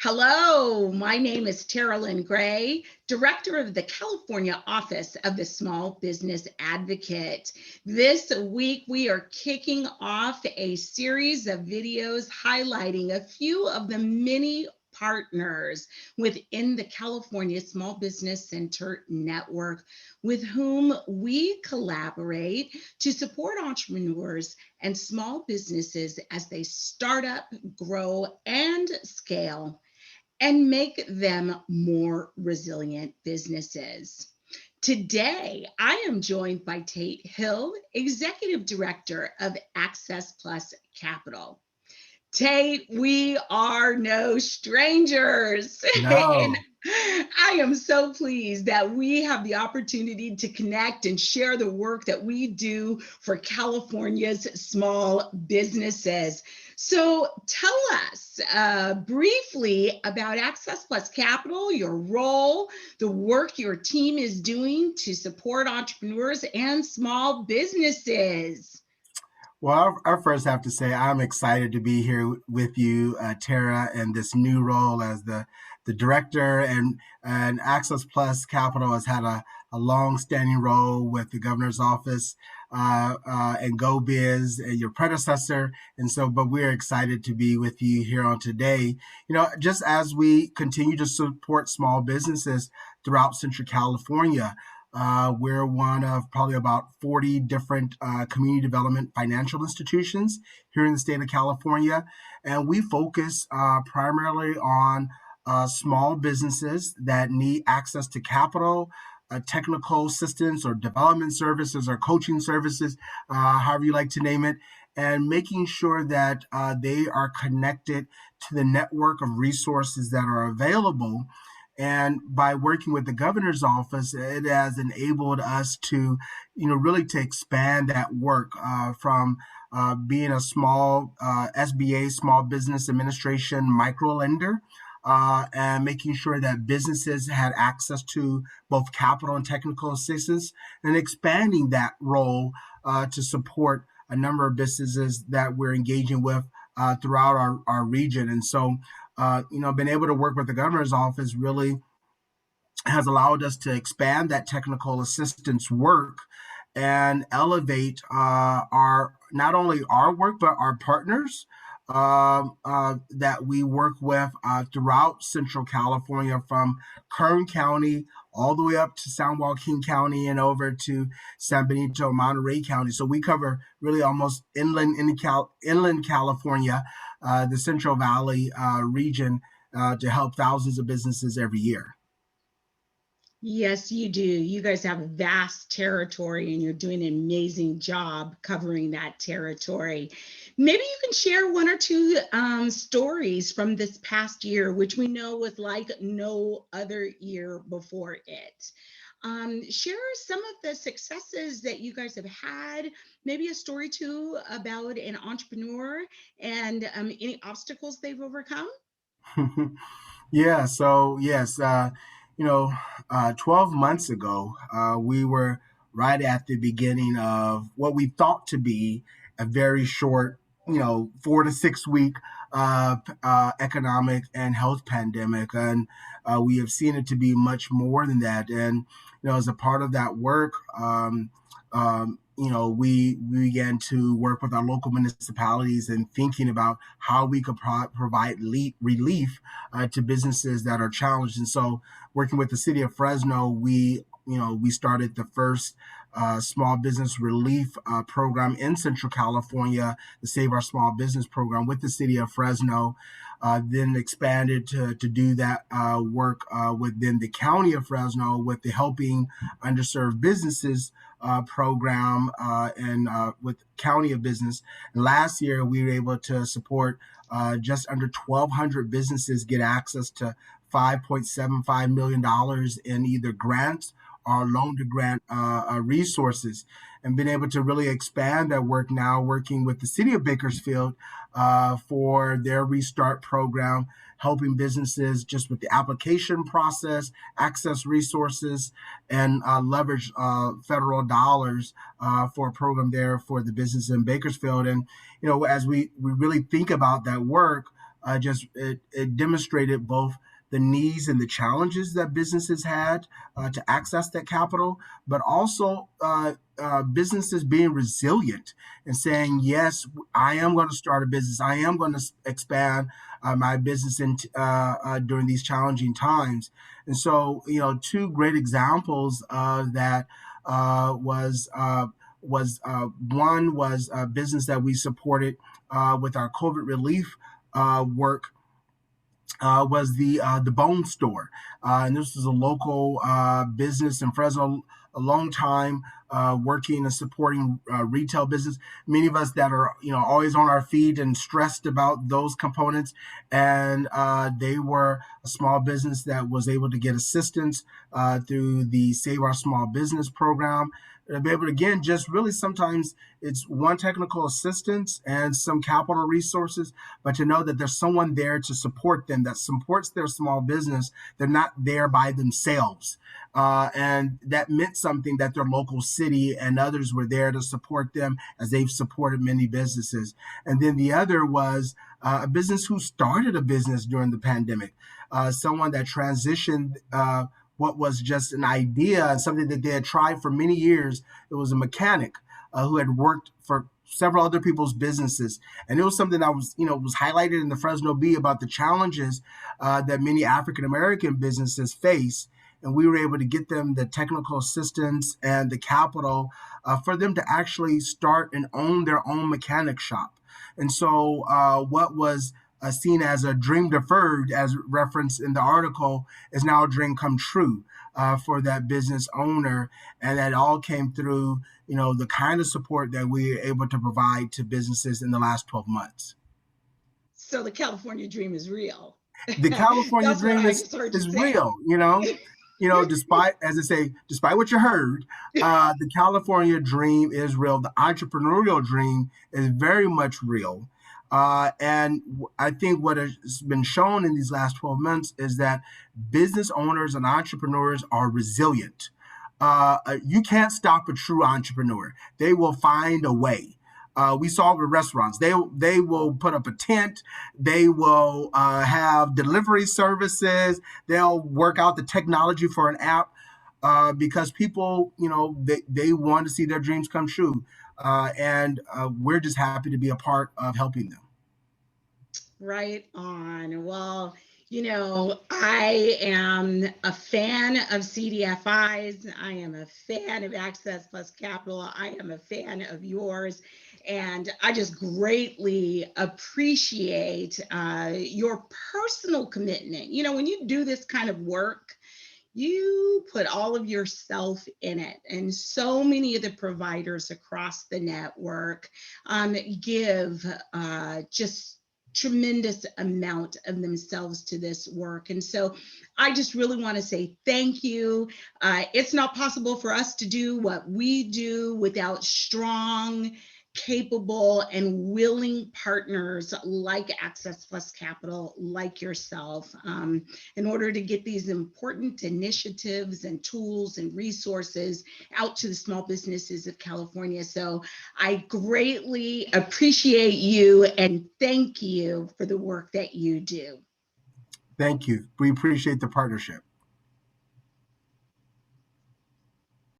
Hello, my name is Tara Lynn Gray, Director of the California Office of the Small Business Advocate. This week, we are kicking off a series of videos highlighting a few of the many partners within the California Small Business Center Network with whom we collaborate to support entrepreneurs and small businesses as they start up, grow, and scale, and make them more resilient businesses. Today, I am joined by Tate Hill, Executive Director of Access Plus Capital. Tate, we are no strangers. No. And I am so pleased that we have the opportunity to connect and share the work that we do for California's small businesses. So tell us briefly about Access Plus Capital, your role, the work your team is doing to support entrepreneurs and small businesses. Well, I first have to say I'm excited to be here with you, Tara, in this new role as the director. And Access Plus Capital has had a long-standing role with the governor's office and GoBiz and your predecessor. And so, but we're excited to be with you here on today. Just as we continue to support small businesses throughout Central California. We're one of probably about 40 different community development financial institutions here in the state of California. And we focus primarily on small businesses that need access to capital, technical assistance or development services or coaching services, however you like to name it, and making sure that they are connected to the network of resources that are available. And by working with the governor's office, it has enabled us to, really to expand that work from being a small SBA, Small Business Administration micro lender, and making sure that businesses had access to both capital and technical assistance, and expanding that role to support a number of businesses that we're engaging with throughout our region. And so, being able to work with the governor's office really has allowed us to expand that technical assistance work and elevate our not only our work but our partners that we work with throughout Central California, from Kern County all the way up to San Joaquin County and over to San Benito, Monterey County. So we cover really almost inland California, the Central Valley region, to help thousands of businesses every year. Yes, you do. You guys have a vast territory and you're doing an amazing job covering that territory. Maybe you can share one or two stories from this past year, which we know was like no other year before it. Share some of the successes that you guys have had, maybe a story too about an entrepreneur and any obstacles they've overcome. Yeah, so yes, 12 months ago, we were right at the beginning of what we thought to be a very short, 4 to 6 week economic and health pandemic. And we have seen it to be much more than that. And, as a part of that work, we began to work with our local municipalities and thinking about how we could provide relief to businesses that are challenged. And so, working with the city of Fresno, we started the first small business relief program in Central California, the Save Our Small Business program with the city of Fresno. Then expanded to do that work within the county of Fresno with the Helping Underserved Businesses program and with County of Business. And last year, we were able to support just under 1,200 businesses get access to $5.75 million in either grants or loan to grant resources, and been able to really expand that work now, working with the city of Bakersfield for their Restart program, helping businesses just with the application process, access resources, and leverage federal dollars for a program there for the business in Bakersfield. And, as we really think about that work, it demonstrated both the needs and the challenges that businesses had to access that capital, but also businesses being resilient and saying, yes, I am going to start a business. I am going to expand my business during these challenging times. And so, two great examples of that one was a business that we supported with our COVID relief work, was the Bone Store, and this was a local business in Fresno, a long time working and supporting retail business. Many of us that are always on our feet and stressed about those components, and they were a small business that was able to get assistance through the Save Our Small Business program. To be able to, again, just really sometimes it's one technical assistance and some capital resources, but to know that there's someone there to support them, that supports their small business. They're not there by themselves. And that meant something, that their local city and others were there to support them as they've supported many businesses. And then the other was a business who started a business during the pandemic, someone that transitioned what was just an idea and something that they had tried for many years. It was a mechanic who had worked for several other people's businesses. And it was something that was highlighted in the Fresno Bee about the challenges that many African-American businesses face. And we were able to get them the technical assistance and the capital for them to actually start and own their own mechanic shop. And so what was seen as a dream deferred, as referenced in the article, is now a dream come true for that business owner. And that all came through, the kind of support that we were able to provide to businesses in the last 12 months. So the California dream is real. The California That's dream what I just heard you is say. real, despite, as I say, despite what you heard, the California dream is real. The entrepreneurial dream is very much real. And I think what has been shown in these last 12 months is that business owners and entrepreneurs are resilient. You can't stop a true entrepreneur. They will find a way. We saw it with restaurants. They will put up a tent. They will have delivery services. They'll work out the technology for an app because people, they want to see their dreams come true. And we're just happy to be a part of helping them. Right on. Well, I am a fan of CDFIs. I am a fan of Access Plus Capital. I am a fan of yours. And I just greatly appreciate your personal commitment. When you do this kind of work, you put all of yourself in it. And so many of the providers across the network give just tremendous amount of themselves to this work. And so I just really want to say thank you. It's not possible for us to do what we do without strong, capable, and willing partners like Access Plus Capital, like yourself, in order to get these important initiatives and tools and resources out to the small businesses of California. So I greatly appreciate you and thank you for the work that you do. Thank you. We appreciate the partnership.